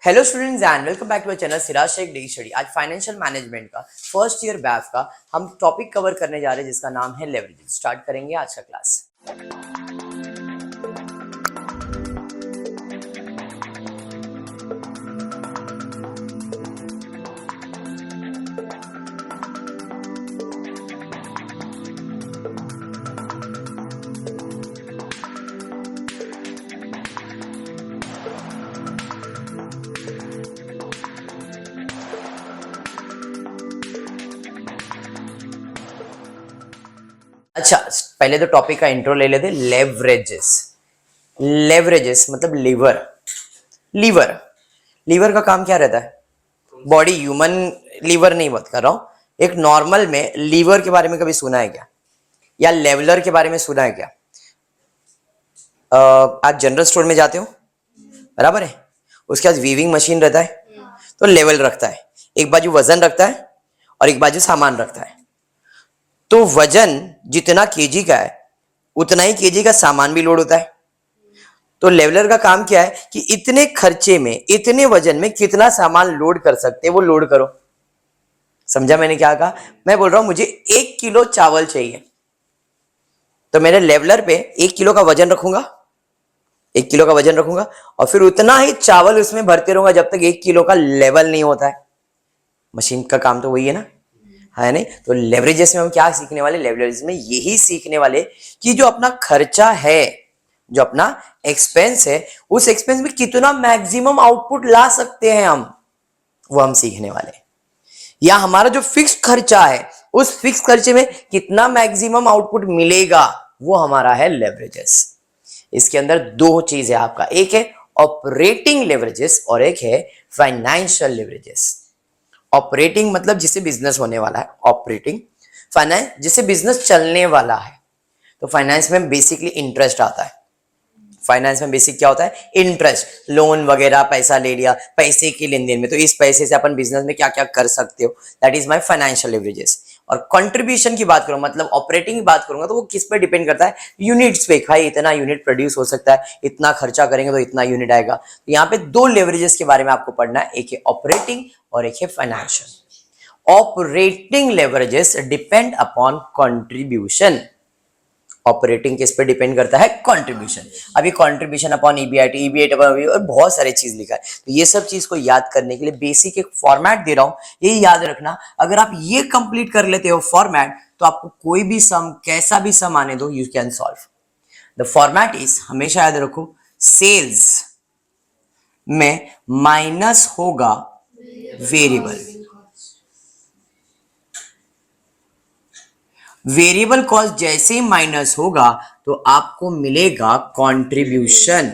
Hello students and welcome back to our channel Siraj Shaikh daily study. आज financial management का first year batch का हम topic cover करने जा रहे हैं जिसका नाम है लेवरेजेस। स्टार्ट करेंगे आज का क्लास। अच्छा, पहले तो टॉपिक का इंट्रो ले लेते। लेवरेजेस। लेवरेजेस मतलब लीवर। लीवर लीवर का काम क्या रहता है? बॉडी, ह्यूमन लीवर नहीं बात कर रहा हूं, एक नॉर्मल में लीवर के बारे में कभी सुना है क्या? या लेवलर के बारे में सुना है क्या? आज जनरल स्टोर में जाते हो, बराबर है, उसके बाद वीविंग मशीन रहता है, तो लेवल रखता है, एक बाजू वजन रखता है और एक बाजू सामान रखता है। तो वजन जितना केजी का है उतना ही केजी का सामान भी लोड होता है। तो लेवलर का काम क्या है कि इतने खर्चे में, इतने वजन में कितना सामान लोड कर सकते हैं वो लोड करो। समझा मैंने क्या कहा? मैं बोल रहा हूं मुझे 1 किलो चावल चाहिए, तो मेरे लेवलर पे 1 किलो का वजन रखूंगा, 1 किलो का वजन रखूंगा और फिर उतना ही चावल उसमें भरते रहूंगा जब तक 1 किलो का लेवल नहीं होता है। मशीन का काम तो वही है ना, है नहीं? तो लेवरेजेस में हम क्या सीखने वाले? लेवरेजेस में यही सीखने वाले कि जो अपना खर्चा है, जो अपना एक्सपेंस है, उस एक्सपेंस में कितना मैक्सिमम आउटपुट ला सकते हैं हम, वो हम सीखने वाले। या हमारा जो फिक्स खर्चा है उस फिक्स खर्चे में कितना मैक्सिमम आउटपुट मिलेगा, वो हमारा है लेवरेजेस। इसके अंदर दो चीज है आपका, एक है ऑपरेटिंग लेवरेजेस और एक है फाइनेंशियल लेवरेजेस। ऑपरेटिंग मतलब जिससे बिजनेस होने वाला है ऑपरेटिंग, फाइनेंस जिससे बिजनेस चलने वाला है। तो फाइनेंस में बेसिकली इंटरेस्ट आता है। फाइनेंस में बेसिक क्या होता है? इंटरेस्ट, लोन वगैरह, पैसा ले लिया, पैसे के लेन देन में, तो इस पैसे से अपन बिजनेस में क्या क्या कर सकते हो, that is my financial leverages. और कंट्रीब्यूशन की बात करूं, मतलब ऑपरेटिंग की बात करूंगा, तो वो किस पे डिपेंड करता है? यूनिट्स पे। भाई इतना यूनिट प्रोड्यूस हो सकता है, इतना खर्चा करेंगे तो इतना यूनिट आएगा। तो यहाँ पे दो लेवरेजेस के बारे में आपको पढ़ना है, एक है ऑपरेटिंग और एक है financial. Operating leverages depend upon contribution. Operating किस पे डिपेंड करता है? कंट्रीब्यूशन। अभी contribution upon EBIT, EBIT upon, और बहुत सारे चीज लिखा है। तो ये सब चीज को याद करने के लिए बेसिक एक फॉर्मेट दे रहा हूं, ये याद रखना। अगर आप ये कंप्लीट कर लेते हो फॉर्मेट, तो आपको कोई भी सम, कैसा भी सम आने दो, you can solve. The format is, हमेशा याद रखो, सेल्स में माइनस होगा वेरिएबल, वेरिएबल कॉस्ट जैसे ही माइनस होगा तो आपको मिलेगा कंट्रीब्यूशन।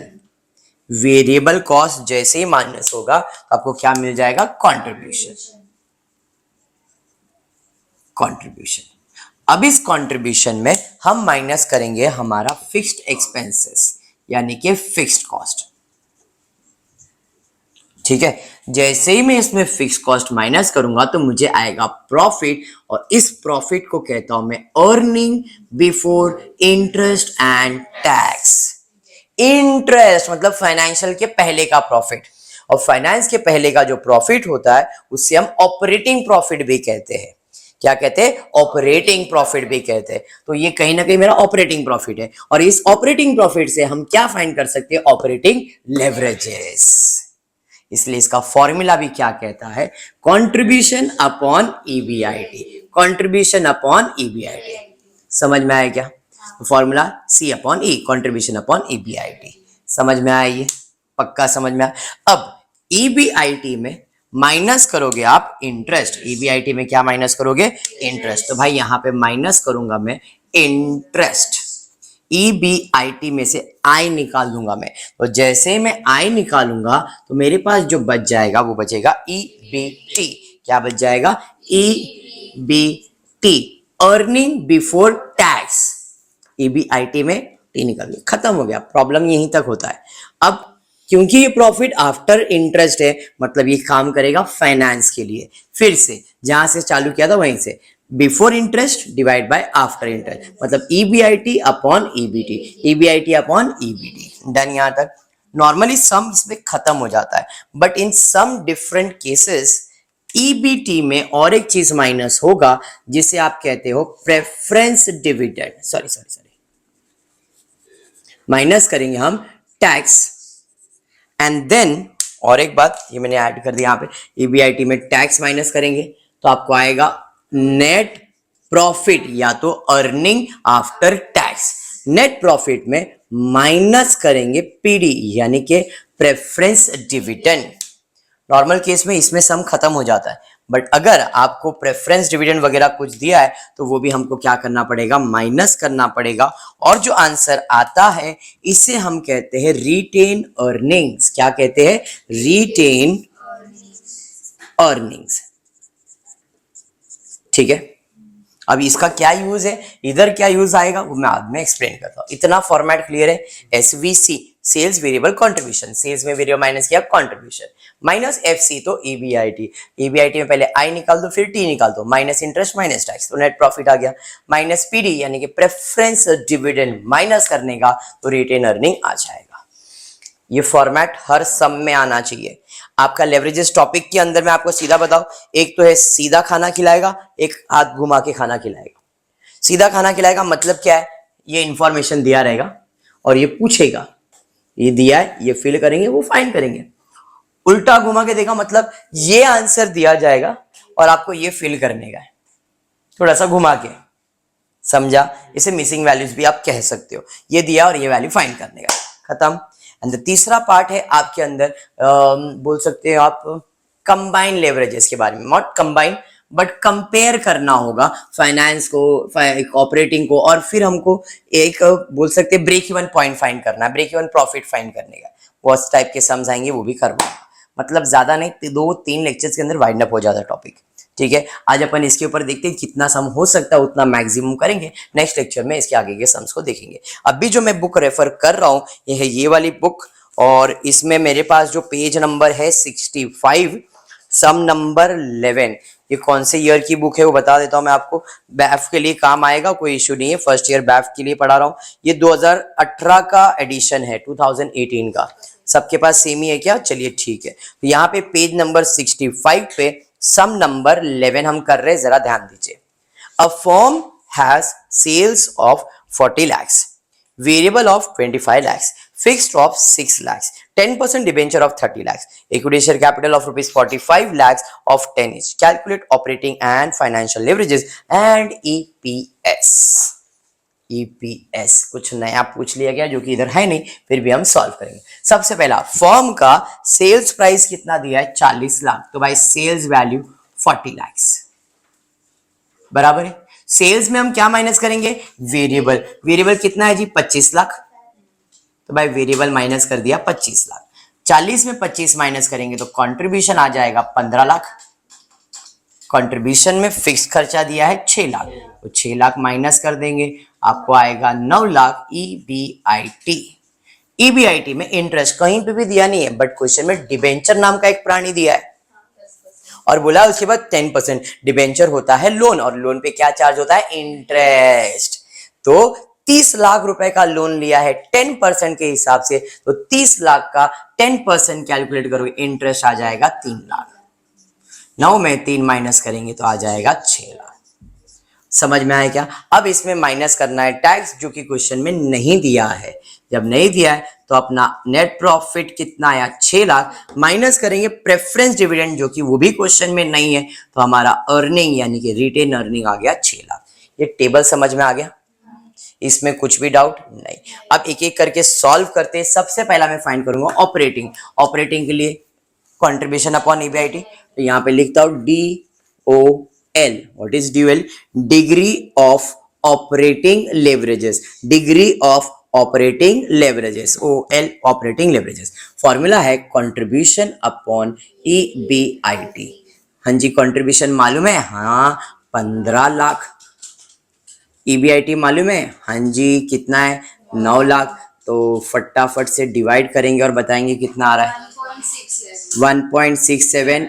वेरिएबल कॉस्ट जैसे ही माइनस होगा तो आपको क्या मिल जाएगा? कंट्रीब्यूशन। कंट्रीब्यूशन। अब इस कंट्रीब्यूशन में हम माइनस करेंगे हमारा फिक्स्ड एक्सपेंसेस, यानी कि फिक्स्ड कॉस्ट। ठीक है, जैसे ही मैं इसमें फिक्स कॉस्ट माइनस करूंगा तो मुझे आएगा प्रॉफिट, और इस प्रॉफिट को कहता हूं मैं earning before interest and tax. Interest मतलब फाइनेंशियल के पहले का प्रॉफिट, और फाइनेंस के पहले का जो प्रॉफिट होता है उससे हम ऑपरेटिंग प्रॉफिट भी कहते हैं। क्या कहते हैं? ऑपरेटिंग प्रॉफिट भी कहते हैं। तो ये कहीं ना कहीं मेरा ऑपरेटिंग प्रॉफिट है, और इस ऑपरेटिंग प्रॉफिट से हम क्या फाइंड कर सकते हैं? Operating leverages. इसलिए इसका फॉर्मूला भी क्या कहता है? Contribution upon EBIT. Contribution upon EBIT. समझ में आया क्या? फॉर्मूला सी अपॉन ई, कंट्रीब्यूशन अपॉन ईबीआईटी। समझ में आया? ये पक्का समझ में आया। अब ईबीआईटी में माइनस करोगे आप इंटरेस्ट। ईबीआईटी में क्या माइनस करोगे? इंटरेस्ट। तो भाई यहां पे माइनस करूंगा मैं इंटरेस्ट, ईबीआईटी में से आई निकाल दूंगा मैं। तो जैसे मैं आई निकालूंगा तो मेरे पास जो बच जाएगा वो बचेगा ईबीटी। क्या बच जाएगा? EBT, earning before tax. EBIT में टी निकल गया, खत्म हो गया, प्रॉब्लम यहीं तक होता है। अब क्योंकि ये प्रॉफिट आफ्टर इंटरेस्ट है, मतलब ये काम करेगा फाइनेंस के लिए। फिर से जहां से चालू किया था वहीं से, before interest divide by after interest, मतलब EBIT upon EBT, EBIT upon EBT. Done यहां तक? नॉर्मली सम इसमें खत्म हो जाता है, but in some different cases EBT में और एक चीज माइनस होगा जिसे आप कहते हो प्रेफरेंस डिविडेंड, सॉरी माइनस करेंगे हम टैक्स एंड देन, और एक बात ये मैंने ऐड कर दिया यहाँ पे, ईबीआईटी में टैक्स माइनस करेंगे तो आपको आएगा नेट प्रॉफिट या तो earning after tax. Net profit में माइनस करेंगे पीडी यानी कि प्रेफरेंस डिविडेंड। नॉर्मल केस में इसमें सम खत्म हो जाता है, बट अगर आपको प्रेफरेंस डिविडेंड वगैरह कुछ दिया है तो वो भी हमको क्या करना पड़ेगा, माइनस करना पड़ेगा। और जो आंसर आता है इसे हम कहते हैं रिटेन अर्निंग्स। क्या कहते हैं? Retained earnings. ठीक है, अब इसका क्या यूज है, इधर क्या यूज आएगा वो मैं बाद में एक्सप्लेन करता हूं। इतना फॉर्मेट क्लियर है? SVC sales variable contribution, sales में वेरिएबल माइनस किया कंट्रीब्यूशन, माइनस एफसी तो ईबीआईटी, ईबीआईटी में पहले आई निकाल दो फिर टी निकाल दो, माइनस इंटरेस्ट माइनस टैक्स तो नेट प्रॉफिट आ गया, माइनस पीडी यानी कि प्रेफरेंस डिविडेंड माइनस करने का तो रिटेन अर्निंग आ जाएगा। ये फॉर्मेट हर सम में आना चाहिए। आपका लेवरेजेस टॉपिक के अंदर मैं आपको सीधा बताऊं, एक तो है सीधा खाना खिलाएगा, एक हाथ घुमा के खाना खिलाएगा। सीधा खाना खिलाएगा मतलब क्या है, ये इंफॉर्मेशन दिया रहेगा और ये पूछेगा, ये दिया है, ये फिल करेंगे, वो फाइंड करेंगे। उल्टा घुमा के देखा मतलब ये आंसर दिया जाएगा और आपको ये फिल करने का है, थोड़ा सा घुमा के, समझा? इसे मिसिंग वैल्यूज भी आप कह सकते हो। ये दिया और ये वैल्यू फाइंड करने का, खत्म। एंड तीसरा पार्ट है आपके अंदर बोल सकते हैं आप कंबाइन लेवरेजेस के बारे में, नॉट कंबाइन बट कंपेयर करना होगा फाइनेंस को, ऑपरेटिंग को, और फिर हमको एक बोल सकते हैं ब्रेक इवन पॉइंट फाइंड करना है, ब्रेक इवन प्रॉफिट फाइंड करने का, वो उस टाइप के सम्स आएंगे, वो भी करवाऊंगा। मतलब ज्यादा नहीं, 2-3 लेक्चर्स के अंदर वाइंड अप हो जाता है टॉपिक। ठीक है, आज अपन इसके ऊपर देखते हैं कितना सम हो सकता है, उतना मैक्सिमम करेंगे। नेक्स्ट लेक्चर में इसके आगे के सम्स को देखेंगे। अभी जो मैं बुक रेफर कर रहा हूँ ये है ये वाली बुक, और इसमें मेरे पास जो पेज नंबर है 65, सम नंबर 11। ये कौन से ईयर की बुक है वो बता देता हूँ मैं आपको, बैफ के लिए काम आएगा, कोई इशू नहीं है। फर्स्ट ईयर बैफ के लिए पढ़ा रहा हूँ। ये 2018 का एडिशन है, 2018 का। सबके पास सेम ही है क्या? चलिए ठीक है। तो यहाँ पे पेज नंबर 65 पे सम नंबर 11 हम कर रहे हैं, जरा ध्यान दीजिए। A firm has sales of 40 lakhs, variable of 25 lakhs, fixed of 6 lakhs, 10% debenture of 30 lakhs, equity share capital of rupees 45 lakhs of 10 each. Calculate operating and financial leverages and EPS. EPS कुछ नया पूछ लिया गया जो कि इधर है नहीं, फिर भी हम सॉल्व करेंगे। सबसे पहला, फर्म का सेल्स प्राइस कितना दिया है? 40 लाख, तो भाई सेल्स वैल्यू 40 lakhs बराबर है। सेल्स में हम क्या माइनस करेंगे? वेरिएबल। वेरिएबल कितना है जी? 25 लाख, तो भाई वेरिएबल माइनस कर दिया 25 लाख। 40 में 25 माइनस करेंगे तो कंट्रीब्यूशन आ जाएगा 15 लाख। कंट्रीब्यूशन में फिक्स खर्चा दिया है 6 लाख, तो 6 लाख माइनस कर देंगे, आपको आएगा 9 लाख ईबीआईटी। ईबीआईटी में इंटरेस्ट कहीं पे भी दिया नहीं है, बट क्वेश्चन में डिबेंचर नाम का एक प्राणी दिया है और बोला उसके बाद 10% डिबेंचर होता है लोन, और लोन पे क्या चार्ज होता है? इंटरेस्ट। तो 30 लाख रुपए का लोन लिया है 10% के हिसाब से, तो 30 लाख का 10% कैलकुलेट करोगे, इंटरेस्ट आ जाएगा 3 लाख। 9 में 3 माइनस करेंगे तो आ जाएगा 6 लाख। समझ में आया क्या? अब इसमें माइनस करना है टैक्स, जो कि क्वेश्चन में नहीं दिया है। जब नहीं दिया है तो अपना नेट प्रॉफिट कितना आया? 6 लाख, माइनस करेंगे प्रेफरेंस डिविडेंड जो कि वो भी क्वेश्चन में नहीं है, तो हमारा अर्निंग यानी कि रिटेन अर्निंग आ गया 6 लाख। ये टेबल समझ में आ गया? इसमें कुछ भी डाउट नहीं। अब एक एक करके सॉल्व करते हैं। सबसे पहला मैं फाइंड करूंगा ऑपरेटिंग। ऑपरेटिंग के लिए कंट्रीब्यूशन अपॉन ईबीआईटी, तो यहाँ पे लिखता हूं DOL। What is DOL? Degree of operating leverages. Degree of operating leverages, OL operating leverages. Formula है कंट्रीब्यूशन अपॉन ईबीआईटी। हाँ जी, कंट्रीब्यूशन मालूम है? हाँ, 15 लाख। ईबीआईटी मालूम है? हाँ जी, कितना है? 9 लाख। तो फटाफट से डिवाइड करेंगे और बताएंगे कितना आ रहा है। 1.67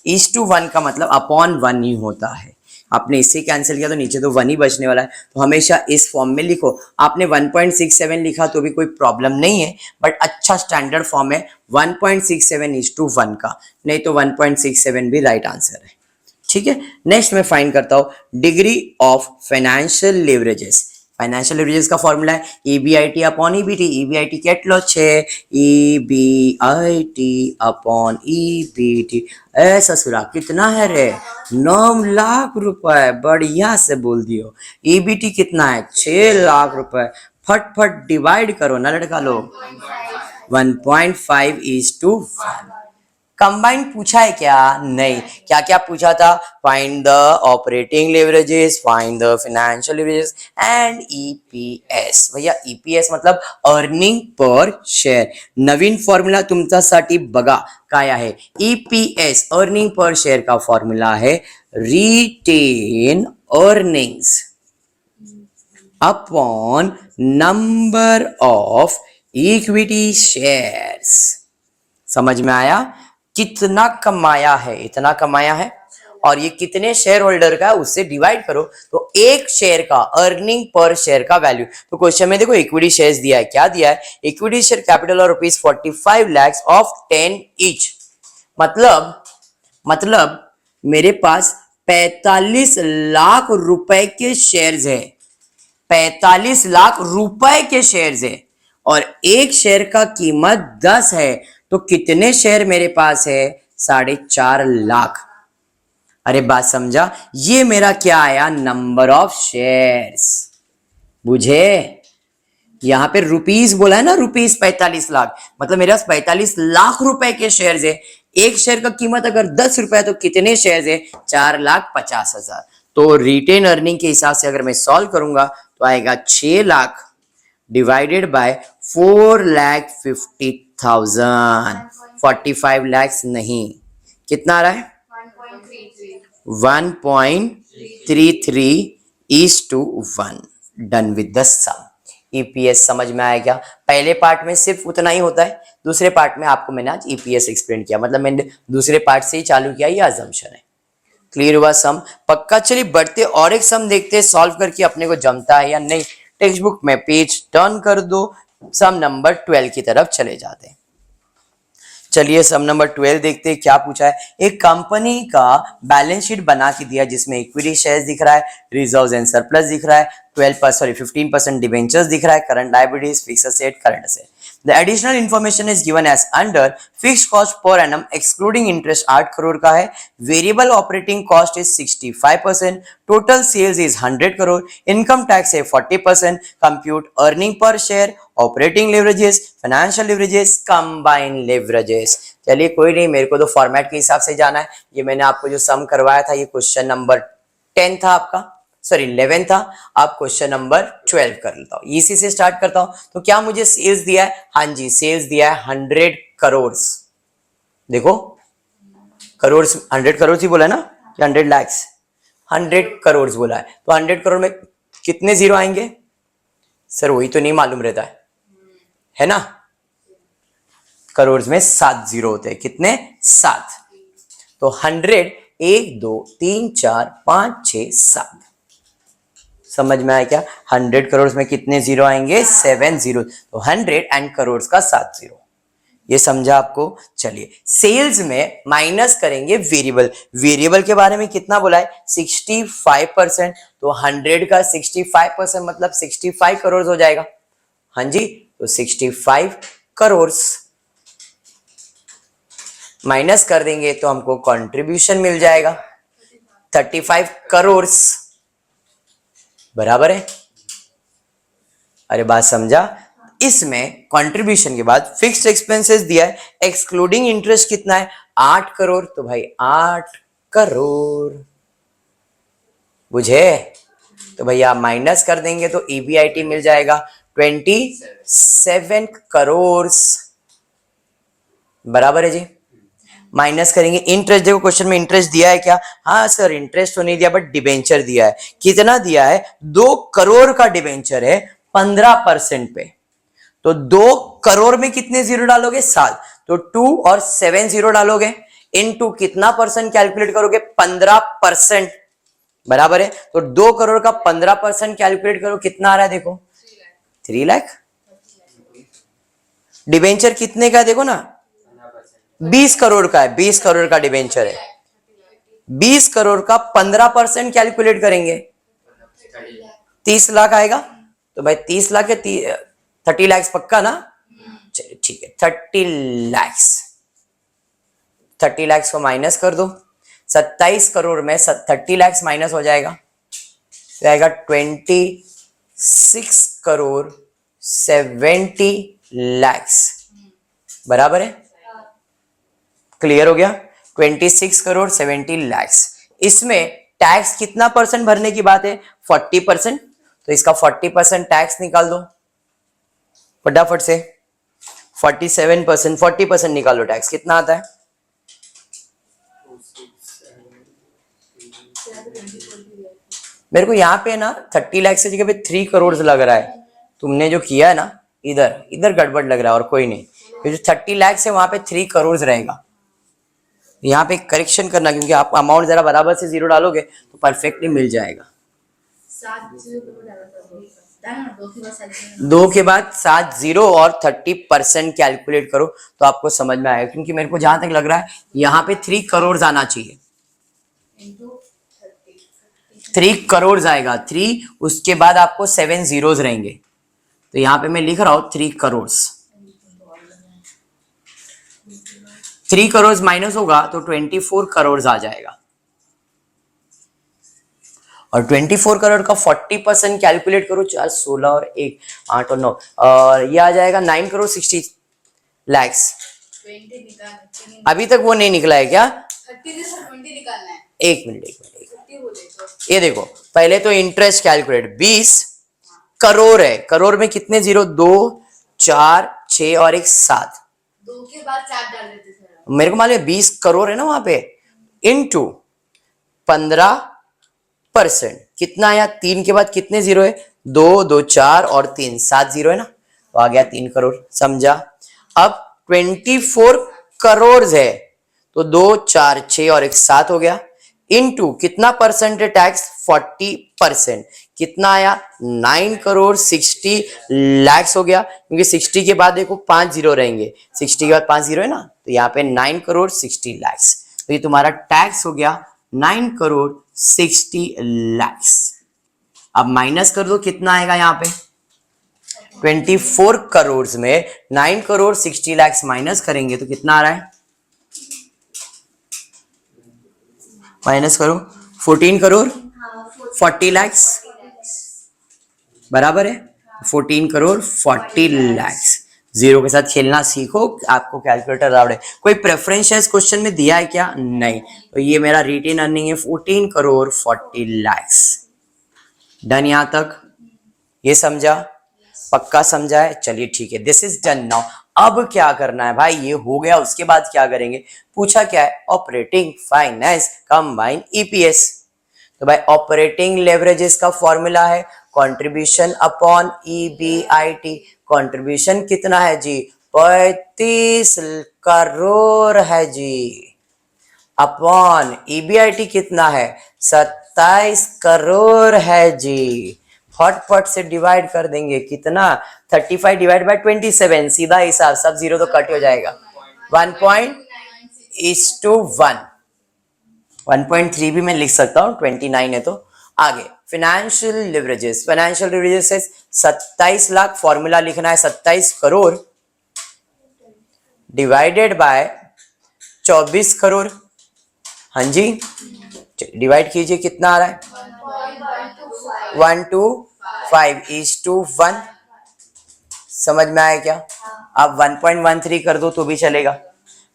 1:1 का मतलब अपॉन 1 ही होता है। आपने इससे कैंसिल किया तो नीचे तो 1 ही बचने वाला है, तो हमेशा इस फॉर्म में लिखो। आपने 1.67 लिखा तो भी कोई प्रॉब्लम नहीं है, बट अच्छा स्टैंडर्ड फॉर्म है 1.67:1 का, नहीं तो 1.67 भी राइट आंसर है। ठीक है, नेक्स्ट मैं फाइंड करता हूं degree of financial leverages. Financial leverages का फॉर्मूला है EBIT अपॉन EBT। EBIT કેટલો છે? EBIT upon EBT। ए ससुरा कितना है रे? 9 लाख रुपए। बढ़िया से बोल दियो। EBT कितना है? 6 लाख रुपए। फट डिवाइड करो ना लड़का लोग। 1.5:1। कंबाइन पूछा है क्या? नहीं। क्या क्या पूछा था? Find the operating leverages, find the financial leverages and EPS। भैया EPS मतलब अर्निंग पर शेअर। नवीन फॉर्म्युला तुमच्यासाठी बघा काय आहे। EPS अर्निंग पर शेअर का फॉर्म्युला है retained earnings upon number of equity shares. समझ में आया? कितना कमाया है, इतना कमाया है, और ये कितने शेयर होल्डर का है उससे डिवाइड करो तो एक शेयर का अर्निंग पर शेयर का वैल्यू। तो क्वेश्चन में देखो इक्विटी शेयर्स दिया है, क्या दिया है? इक्विटी शेयर कैपिटल और ₹45 lakhs ऑफ 10 ईच। मतलब मेरे पास 45 लाख रुपए के शेयर्स है, 45 लाख रुपए के शेयर्स है, और एक शेयर का कीमत 10 है, तो कितने शेयर मेरे पास है? 4.5 लाख। अरे बात समझा? ये मेरा क्या आया? Number of shares. बुझे? यहां पे रुपीस बोला है ना, रुपीस 45 लाख, मतलब मेरे पास 45 लाख रुपए के शेयर्स है। एक शेयर का कीमत अगर 10 रुपए है तो कितने शेयर्स है? 4,50,000। तो रिटेन अर्निंग के हिसाब से अगर मैं सॉल्व करूंगा तो आएगा 6 लाख डिवाइडेड बाय 4,50,000। 45 lakhs नहीं, कितना आ रहा है? 1.33:1। Done with the sum. EPS समझ में आया क्या? पहले पार्ट में सिर्फ उतना ही होता है, दूसरे पार्ट में आपको मैंने आज EPS एक्सप्लेन किया, मतलब मैंने दूसरे पार्ट से ही चालू किया, ये अजम्पशन है। क्लियर हुआ सम? पक्का। चलिए बढ़ते और एक सम देखते हैं सॉल्व करके अपने को जमता है या नहीं। टेक्स्ट बुक में पेज टर्न कर दो, सम नंबर 12 की तरफ चले जाते हैं। चलिए सम नंबर 12 देखते हैं क्या पूछा है। एक कंपनी का बैलेंस शीट बना के दिया जिसमें इक्विटी शेयर्स दिख रहा है, रिजर्व्स एंड सरप्लस दिख रहा है, 15% डिबेंचर्स दिख रहा है, current liabilities, fixed asset, current asset. The additional information is given as under fixed cost per annum excluding interest 8 crore का है, variable operating cost is 65%, total sales is 100 crore, income tax है 40%, compute earning per share, operating leverages, financial leverages, combined leverages। चलिए कोई नहीं, मेरे को तो format के हिसाब से जाना है। ये मैंने आपको जो सम करवाया था ये क्वेश्चन नंबर 10 था आपका, सॉरी 11 था। आप क्वेश्चन नंबर 12 कर लेता हूं, इसी से स्टार्ट करता हूं। तो क्या मुझे सेल्स दिया है? हाँ जी, सेल्स दिया है 100 करोड़। देखो करोड़, 100 करोड़ ही बोला ना, 100 lakhs, 100 करोड़ बोला है, तो 100 करोड़ में कितने जीरो आएंगे? सर वही तो नहीं मालूम रहता है ना। करोड़ में 7 जीरो होते हैं, कितने? 7। तो 100, 1 2 3 4 5 6 7। समझ में आया क्या? 100 करोड़ में कितने जीरो आएंगे? 7 जीरो। तो 100 एंड करोड़ का 7 जीरो। ये समझा आपको? चलिए सेल्स में माइनस करेंगे वेरिएबल। वेरिएबल के बारे में कितना बोला है? 65%। तो 100 का 65% मतलब 65 करोड़ हो जाएगा। हाँ जी, तो 65 करोड़ माइनस कर देंगे तो हमको कंट्रीब्यूशन मिल जाएगा 35 करोड़। बराबर है? अरे बात समझा? इसमें कंट्रीब्यूशन के बाद फिक्स्ड एक्सपेंसेस दिया है, एक्सक्लूडिंग इंटरेस्ट कितना है? 8 करोड़। तो भाई 8 करोड़, बुझे? तो भैया माइनस कर देंगे तो EBIT मिल जाएगा 27 करोड़। बराबर है जी? माइनस करेंगे इंटरेस्ट। देखो क्वेश्चन में इंटरेस्ट दिया है क्या? हाँ सर इंटरेस्ट तो नहीं दिया, बट डिबेंचर दिया है। कितना दिया है? 2 करोड़ का डिबेंचर है 15% पे। तो 2 करोड़ में कितने जीरो डालोगे? 7। तो 2 और 7 जीरो डालोगे, इनटू कितना परसेंट कैलकुलेट करोगे? 15%। बराबर है। तो 2 करोड़ का 15% कैलकुलेट करो, कितना आ रहा है देखो, 3 लाख। डिबेंचर कितने का है देखो ना, 20 करोड़ का है, 20 करोड़ का डिबेंचर है। 20 करोड़ का 15% कैलकुलेट करेंगे, 30 लाख आएगा। तो भाई 30 लाख है, 30 लैक्स पक्का ना, चलिए ठीक है, 30 लैक्स। 30 लैक्स को माइनस कर दो, 27 करोड़ में 30 लैक्स माइनस हो जाएगा, तो आएगा 26 करोड़ 70 लैक्स, बराबर है। क्लियर हो गया, 26 करोड़ 70 लैक्स। इसमें टैक्स कितना परसेंट भरने की बात है, 40%। तो इसका 40% टैक्स निकाल दो फटाफट से, 47%, 40% निकालो, टैक्स कितना आता है, मेरे को यहाँ पे ना 30 लाख से जगह पे 3 करोड़ लग रहा है। तुमने जो किया है ना, इधर इधर गड़बड़ लग रहा है और कोई नहीं। जो 30 लाख से वहां पे 3 करोड़ रहेगा, यहाँ पे करेक्शन करना, क्योंकि आप अमाउंट जरा बराबर से जीरो डालोगे तो परफेक्टली मिल जाएगा। 2 के बाद 7 जीरो और 30% कैलकुलेट करो तो आपको समझ में आएगा, क्योंकि मेरे को जहां तक लग रहा है यहाँ पे 3 करोड़ आना चाहिए, 3 करोड़ आएगा, 3 उसके बाद आपको 7 जीरोज रहेंगे। तो यहाँ पे मैं लिख रहा हूं 3 करोड़। 3 करोड़ माइनस होगा तो 24 करोड़ आ जाएगा, और 24 करोड़ का 40% कैलकुलेट करो, 4 16 और 1 8 और 9, और ये आ जाएगा 9 करोड़ 60 लैक्स। अभी तक वो नहीं निकला है क्या, 20 निकालना है। एक मिनट, ये देखो, पहले तो इंटरेस्ट कैलकुलेट, 20 करोड़ है, करोड़ में कितने जीरो, 2 4 6 और 1 7, 2 के बाद 4 डाल देते सर, मेरे को मालूम है 20 करोड़ है ना वहां पे, इनटू 15%, कितना आया, 3 के बाद कितने जीरो है, 2 2 4 और 3 7 जीरो है ना, तो आ गया 3 करोड़, समझा। अब 24 करोड़ है तो 2 4 6 और 1 7 हो गया, इनटू कितना परसेंट है टैक्स, 40%, कितना आया, 9 करोड़ 60 लैक्स हो गया, क्योंकि 60 के बाद देखो 5 जीरो रहेंगे, 60 के बाद 5 जीरो है ना, तो यहाँ पे 9 करोड़ 60 लैक्स। तो ये तुम्हारा टैक्स हो गया 9 करोड़ 60 लैक्स। अब माइनस कर दो, कितना आएगा यहाँ पे, 24 करोड़ में 9 करोड़ 60 लैक्स माइनस करेंगे तो कितना आ रहा है, माइनस करो, 14 करोड़ 40 लैक्स, बराबर है, 14 करोड़ 40 लैक्स। जीरो के साथ खेलना सीखो, आपको कैलकुलेटर आवड़े। कोई प्रेफरेंस है इस क्वेश्चन में दिया है क्या, नहीं। तो ये मेरा रिटेन अर्निंग है 14 करोड़ 40 लैक्स। डन यहां तक, ये समझा, पक्का समझा है, चलिए ठीक है, दिस इज डन नाउ। अब क्या करना है भाई, ये हो गया, उसके बाद क्या करेंगे, पूछा क्या है, ऑपरेटिंग फाइनेंस कंबाइन ईपीएस। तो भाई ऑपरेटिंग लेवरेजेस का फॉर्मूला है कंट्रीब्यूशन अपॉन ईबीआईटी। कंट्रीब्यूशन कितना है जी, 35 करोड़ है जी, अपॉन ईबीआईटी कितना है, 27 करोड़ है जी। फटफट से डिवाइड कर देंगे, कितना, 35 डिवाइड बाय 27, सीधा हिसाब, सब जीरो तो कट हो जाएगा, 1.1:1, 1.3 भी मैं लिख सकता हूँ, 29 है तो। आगे फाइनेंशियल लिवरेजेस, फाइनेंशियल लिवरेजेस से 27 लाख, फॉर्मूला लिखना है 27 करोड़ डिवाइडेड बाय 24 करोड़, हाँ जी, डिवाइड कीजिए, कितना आ रहा है, 1:5:1, समझ में आया क्या। अब 1.13 कर दो तो भी चलेगा।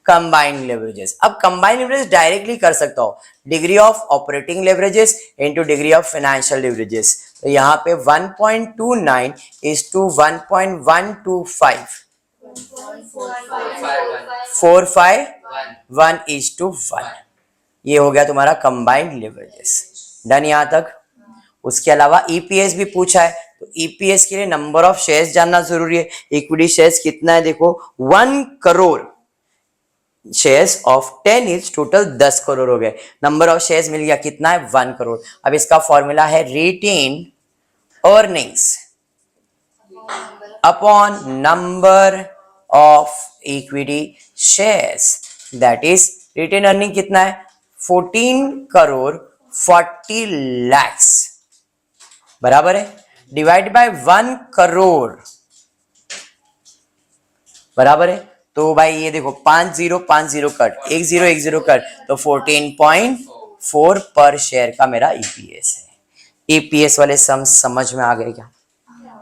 कंबाइंड लेवरेजेस, अब कंबाइंड लेवरेज डायरेक्टली कर सकता हो, degree of operating leverages into degree of financial leverages. तो यहाँ पे 1.29 इज टू 1.125, 451 इज टू 1, ये हो गया तुम्हारा कंबाइंड लेवरेजेस। डन यहां तक। उसके अलावा ईपीएस भी पूछा है, तो ईपीएस के लिए नंबर ऑफ शेयर्स जानना जरूरी है। इक्विटी शेयर्स कितना है देखो, 1 crore shares of 10 is total 10 crore हो गए। नंबर ऑफ शेयर्स मिल गया, कितना है 1 करोड़। अब इसका फॉर्मूला है retained earnings upon number of equity shares, that is retained earning कितना है 14 करोड़ 40 lakhs बराबर है, डिवाइड बाय 1 करोड़ बराबर है। तो भाई ये देखो 5050 कट, 1010 कट, तो 14.4 पर शेयर का मेरा ईपीएस है। ईपीएस वाले सम समझ में आ गए क्या?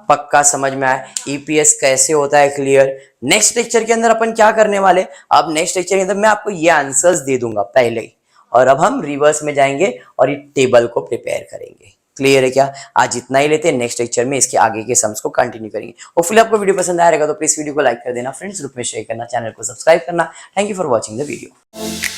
पक्का समझ में आया ईपीएस कैसे होता है, क्लियर। नेक्स्ट लेक्चर के अंदर अपन क्या करने वाले, अब नेक्स्ट लेक्चर के अंदर मैं आपको ये आंसर्स दे दूंगा पहले ही, और अब हम रिवर्स में जाएंगे और ये टेबल को प्रिपेयर करेंगे। क्लियर है क्या? आज इतना ही लेते हैं, नेक्स्ट लेक्चर में इसके आगे के सम्स को कंटिन्यू करेंगे। होपफुली आपको वीडियो पसंद आया रहेगा, तो प्लीज वीडियो को लाइक कर देना, फ्रेंड्स ग्रुप में शेयर करना, चैनल को सब्सक्राइब करना। Thank you for watching the video.